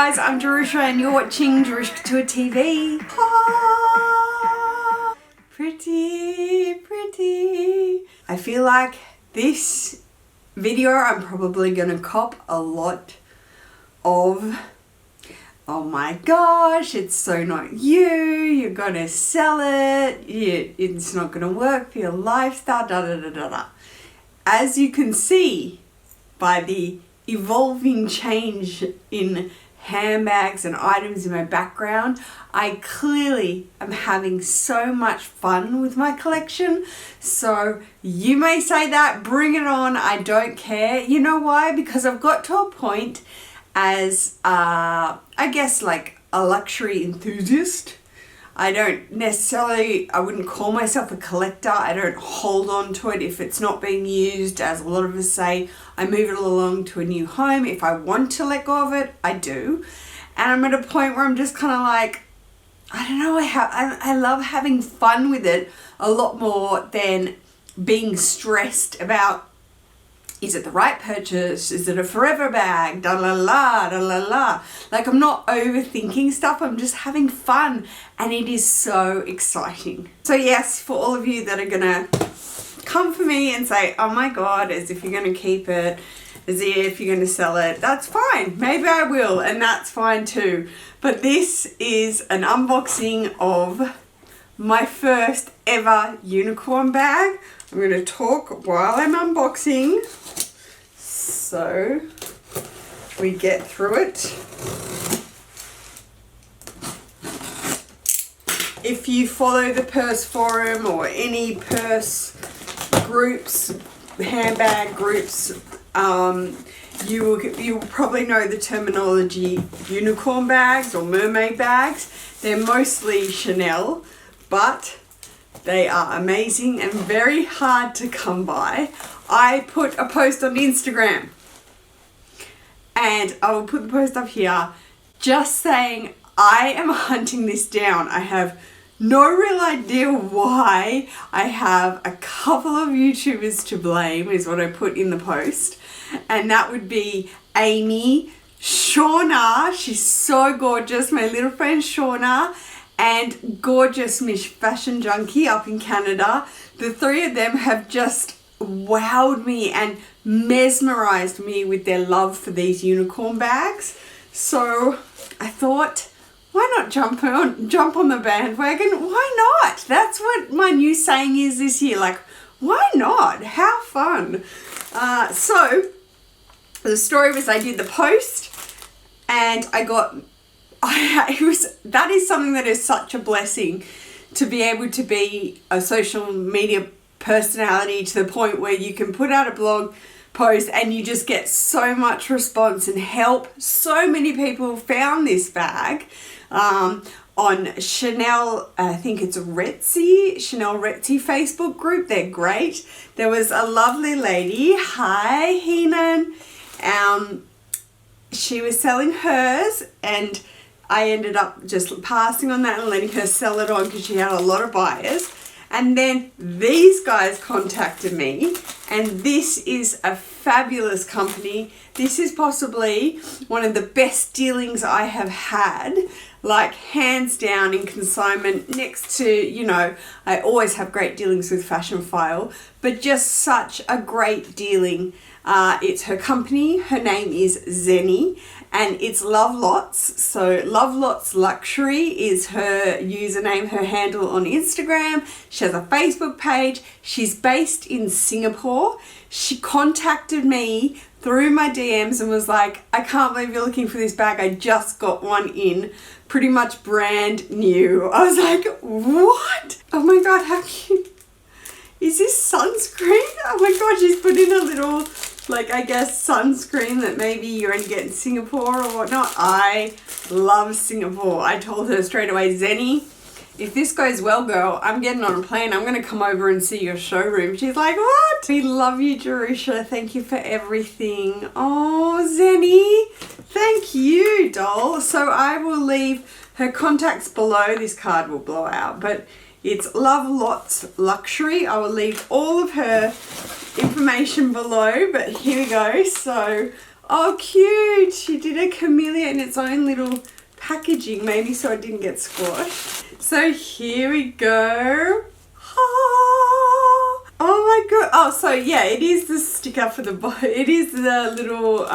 guys, I'm Jerusha and you're watching Jerusha Couture TV. Ah, pretty, pretty. I feel like this video I'm probably gonna cop a lot of, oh my gosh, it's so not you, you're gonna sell it, it's not gonna work for your lifestyle, da da da da da. As you can see by the evolving change in handbags and items in my background, I clearly am having so much fun with my collection. So you may say that, bring it on, I don't care. You know why? Because I've got to a point as I guess like a luxury enthusiast. I wouldn't call myself a collector. I don't hold on to it if it's not being used. As a lot of us say, I move it along to a new home. If I want to let go of it, I do. And I'm at a point where I'm just kind of like, I don't know, I love having fun with it a lot more than being stressed about, is it the right purchase? Is it a forever bag? Da la la, da la la. Like, I'm not overthinking stuff, I'm just having fun and it is so exciting. So yes, for all of you that are gonna come for me and say, oh my God, as if you're gonna keep it, as if you're gonna sell it, that's fine. Maybe I will, and that's fine too. But this is an unboxing of my first ever unicorn bag. I'm gonna talk while I'm unboxing, so we get through it. If you follow the purse forum or any purse groups, handbag groups, you will probably know the terminology unicorn bags or mermaid bags. They're mostly Chanel, but they are amazing and very hard to come by. I put a post on Instagram and I will put the post up here just saying I am hunting this down. I have no real idea why. I have a couple of YouTubers to blame is what I put in the post, and that would be Amy, Shauna, she's so gorgeous, my little friend Shauna, and gorgeous Miss Fashion Junkie up in Canada. The three of them have just wowed me and mesmerized me with their love for these unicorn bags. So I thought, why not jump on the bandwagon? Why not? That's what my new saying is this year. Like, why not? How fun. So the story was I did the post and that is something that is such a blessing, to be able to be a social media personality to the point where you can put out a blog post and you just get so much response and help. So many people found this bag on Chanel, I think it's Chanel Retzi Facebook group. They're great. There was a lovely lady, hi Heenan, she was selling hers and I ended up just passing on that and letting her sell it on because she had a lot of buyers. And then these guys contacted me, and this is a fabulous company. This is possibly one of the best dealings I have had, like hands down in consignment, next to, you know, I always have great dealings with Fashion File, but just such a great dealing. It's her company, her name is Zenny, and it's Love Lots. So LOVELOTSLUXURY is her username, her handle on Instagram. She has a Facebook page. She's based in Singapore. She contacted me through my DMs and was like, I can't believe you're looking for this bag. I just got one in, pretty much brand new. I was like, what? Oh my God, how cute. Is this sunscreen? Oh my God, she's put in a little, like, I guess sunscreen that maybe you only get in Singapore or whatnot. I love Singapore. I told her straight away, Zenny, if this goes well, girl, I'm getting on a plane. I'm going to come over and see your showroom. She's like, what? We love you, Jerusha. Thank you for everything. Oh, Zenny, thank you, doll. So I will leave her contacts below. This card will blow out, but it's LOVELOTSLUXURY. I will leave all of her information below, but here we go. So Oh, cute. She did a camellia in its own little packaging, maybe so it didn't get squashed. So here we go. Oh my god. Oh, so yeah, it is the sticker for the it is the little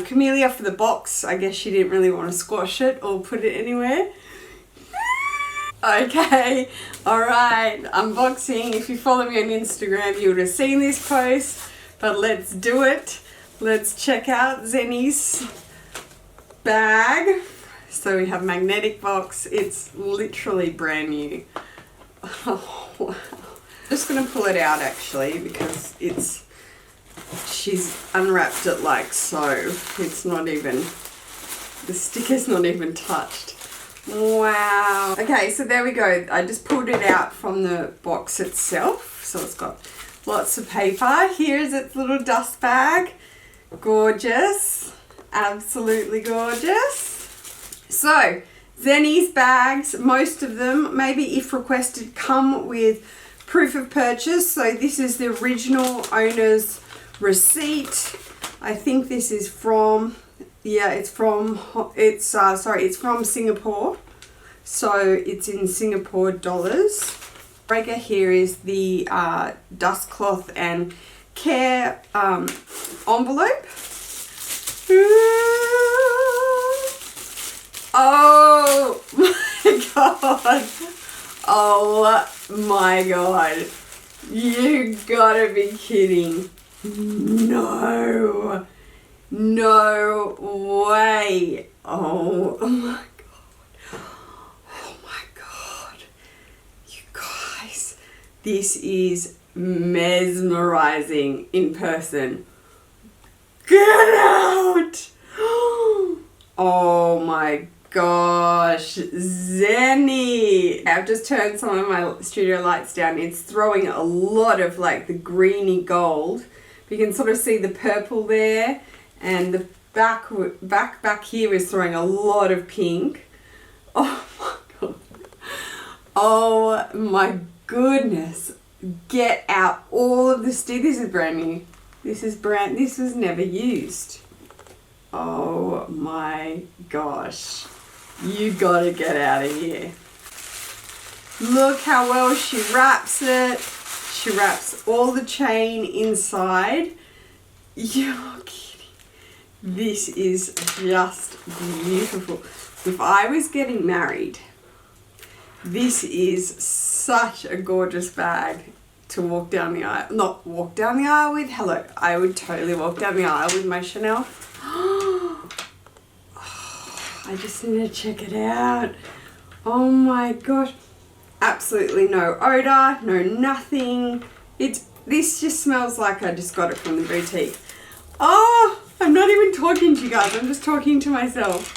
camellia for the box. I guess she didn't really want to squash it or put it anywhere. Okay, alright, unboxing. If you follow me on Instagram, you would have seen this post, but let's do it. Let's check out Zenny's bag. So we have magnetic box. It's literally brand new. Oh, wow. Just gonna pull it out actually because she's unwrapped it like so. It's not even, the sticker's not even touched. Wow. Okay, so there we go. I just pulled it out from the box itself. So it's got lots of paper. Here's its little dust bag. Gorgeous. Absolutely gorgeous. So, Zenny's bags, most of them, maybe if requested, come with proof of purchase. So this is the original owner's receipt. I think this is from, yeah, it's from Singapore. So it's in Singapore dollars. Breaker here is the dust cloth and care envelope. Oh my god. Oh my god. You gotta be kidding. No. No way. Oh my god. Oh my god. You guys, this is mesmerizing in person. Get out. Oh my gosh, Zenny. I've just turned some of my studio lights down. It's throwing a lot of like the greeny gold. You can sort of see the purple there, and the back here is throwing a lot of pink. Oh my god. Oh my goodness. Get out all of the stick. This is brand new. This was never used. Oh my gosh. You gotta get out of here. Look how well she wraps it. She wraps all the chain inside. You're kidding. This is just beautiful. If I was getting married, this is such a gorgeous bag to walk down the aisle. Not walk down the aisle with. Hello. I would totally walk down the aisle with my Chanel. I just need to check it out. Oh my gosh. Absolutely no odor, no nothing. This just smells like I just got it from the boutique. Oh, I'm not even talking to you guys. I'm just talking to myself.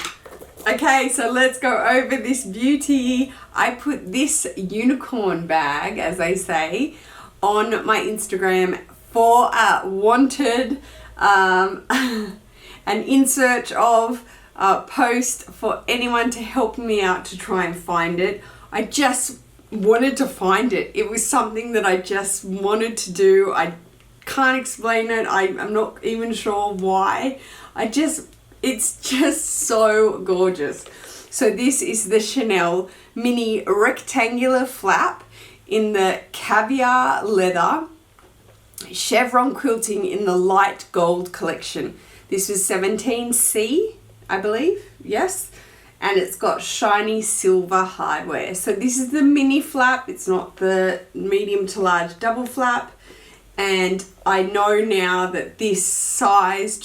Okay, so let's go over this beauty. I put this unicorn bag, as they say, on my Instagram for wanted an in search of post for anyone to help me out to try and find it. I just wanted to find it. It was something that I just wanted to do. I can't explain it. I'm not even sure why. It's just so gorgeous. So this is the Chanel mini rectangular flap in the caviar leather, chevron quilting in the light gold collection. This was 17C, I believe, yes. And it's got shiny silver hardware. So this is the mini flap. It's not the medium to large double flap. And I know now that this size,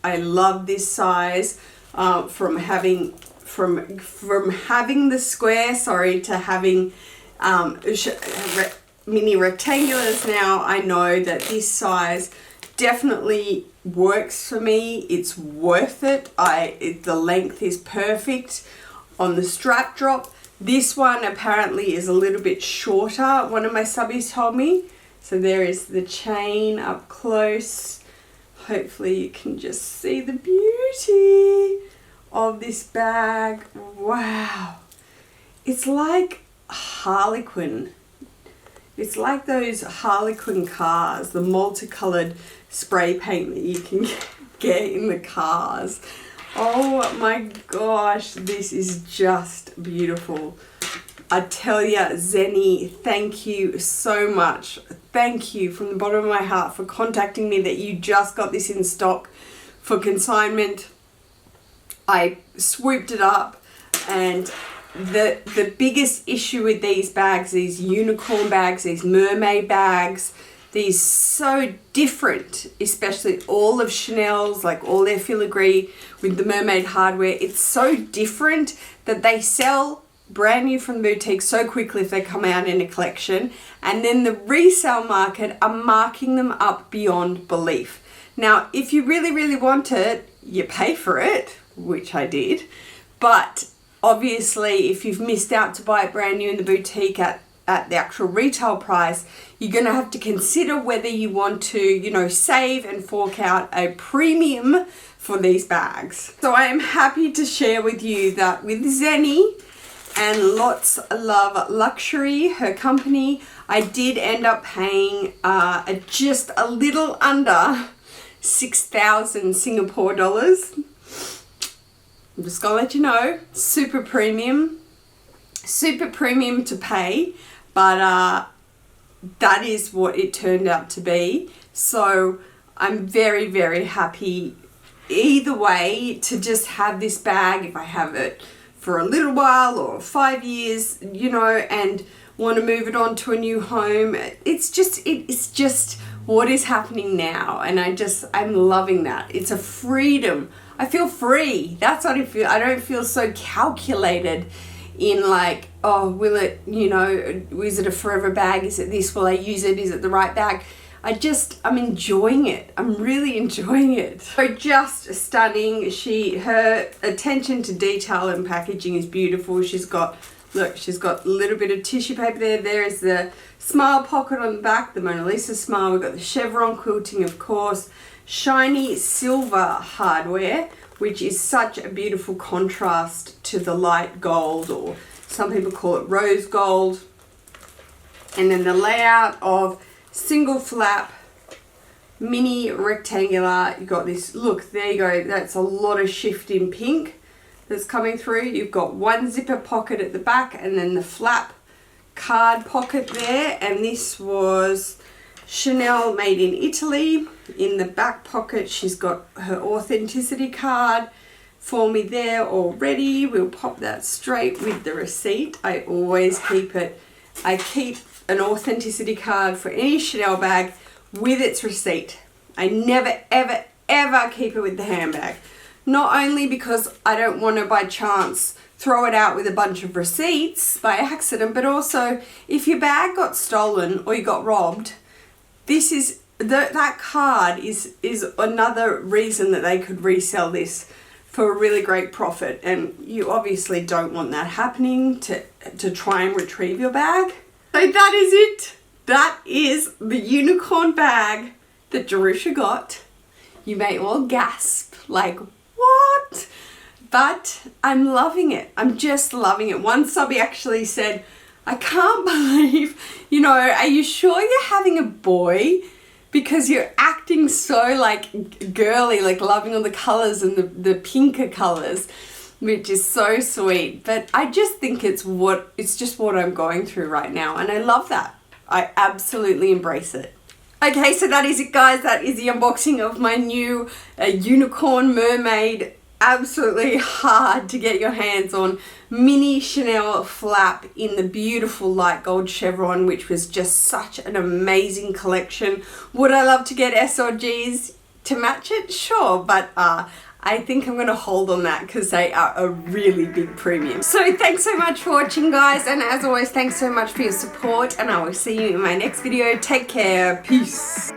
I love this size from having the square, to having mini rectangulars now. I know that this size definitely works for me. It's worth it. The length is perfect on the strap drop. This one apparently is a little bit shorter, one of my subbies told me. So there is the chain up close. Hopefully you can just see the beauty of this bag. Wow. It's like Harlequin. It's like those Harlequin cars, the multicolored spray paint that you can get. get in the cars. Oh my gosh, this is just beautiful. I tell ya, Zenny, thank you so much. Thank you from the bottom of my heart for contacting me that you just got this in stock for consignment. I swooped it up, and the biggest issue with these bags, these unicorn bags, these mermaid bags, these so different, especially all of Chanel's, like all their filigree with the mermaid hardware, it's so different that they sell brand new from the boutique so quickly if they come out in a collection, and then the resale market are marking them up beyond belief. Now, if you really, really want it, you pay for it, which I did, but obviously if you've missed out to buy it brand new in the boutique at the actual retail price, you're going to have to consider whether you want to, you know, save and fork out a premium for these bags. So I am happy to share with you that with Zenny and Lots Love Luxury, her company, I did end up paying just a little under 6,000 Singapore dollars. I'm just gonna let you know, super premium to pay, but that is what it turned out to be. So I'm very, very happy either way to just have this bag, if I have it for a little while or 5 years, you know, and want to move it on to a new home. It's just what is happening now, and I'm loving that. It's a freedom. I feel free. That's what I feel. I don't feel so calculated in like, oh, will it, you know, is it a forever bag? Is it this? Will I use it? Is it the right bag? I'm enjoying it. I'm really enjoying it. So just stunning. Her attention to detail and packaging is beautiful. She's got, look, she's got a little bit of tissue paper there. There is the smile pocket on the back, the Mona Lisa smile. We've got the chevron quilting, of course. Shiny silver hardware, which is such a beautiful contrast to the light gold, or some people call it rose gold. And then the layout of single flap, mini rectangular. You got this, look, there you go. That's a lot of shift in pink that's coming through. You've got one zipper pocket at the back, and then the flap card pocket there. And this was Chanel made in Italy. In the back pocket, she's got her authenticity card for me there already. We'll pop that straight with the receipt. I always keep it. I keep an authenticity card for any Chanel bag with its receipt. I never, ever, ever keep it with the handbag. Not only because I don't want to by chance throw it out with a bunch of receipts by accident, but also if your bag got stolen or you got robbed, this is that card is another reason that they could resell this for a really great profit, and you obviously don't want that happening to try and retrieve your bag. So that is it. That is the unicorn bag that Jerusha got. You may all gasp like, what? But I'm loving it. I'm just loving it. One subby actually said, I can't believe, you know, are you sure you're having a boy? Because you're acting so like girly, like loving all the colors and the pinker colors, which is so sweet. But I just think it's just what I'm going through right now, and I love that. I absolutely embrace it. Okay, so that is it, guys. That is the unboxing of my new unicorn mermaid. Absolutely hard to get your hands on mini Chanel flap in the beautiful light gold chevron, which was just such an amazing collection. Would I love to get S or Gs to match it? Sure, but I think I'm going to hold on that because they are a really big premium. So thanks so much for watching, guys, and as always, thanks so much for your support, and I will see you in my next video. Take care. Peace.